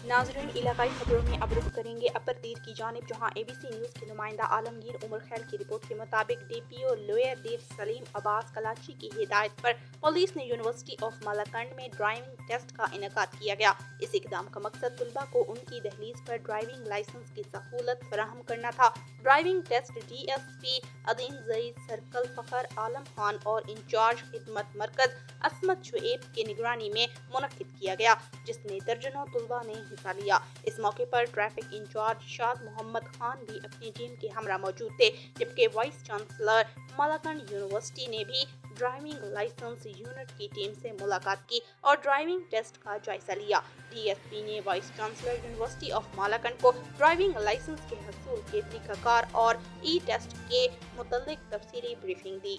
ناظرین، علاقائی خبروں میں اب رخ کریں گے اپر دیر کی جانب، جہاں اے بی سی نیوز کے نمائندہ عالمگیر عمر خیل کی رپورٹ کے مطابق ڈی پی او لوئر دیو سلیم عباس کلاچی کی ہدایت پر پولیس نے یونیورسٹی آف مالاکنڈ میں ڈرائیونگ ٹیسٹ کا انعقاد کیا گیا۔ اس اقدام کا مقصد طلباء کو ان کی دہلیز پر ڈرائیونگ لائسنس کی سہولت فراہم کرنا تھا۔ Driving test D S P Adenzai circle Fakhar Alam Khan اور انچارج خدمت مرکز عصمت شعیب کی نگرانی میں منعقد کیا گیا، جس میں درجنوں طلباء نے حصہ لیا۔ اس موقع پر ٹریفک انچارج شاد محمد خان بھی اپنی ٹیم کے ہمراہ موجود تھے، جبکہ وائس چانسلر مالاکنڈ یونیورسٹی نے بھی ڈرائیونگ لائسنس یونٹ کی ٹیم سے ملاقات کی اور ڈرائیونگ ٹیسٹ کا جائزہ لیا۔ ڈی ایس پی نے vice chancellor university of Malakand کو ڈرائیونگ لائسنس کے حصول کے طریقہ کار اور ای ٹیسٹ کے متعلق تفصیلی بریفنگ دی۔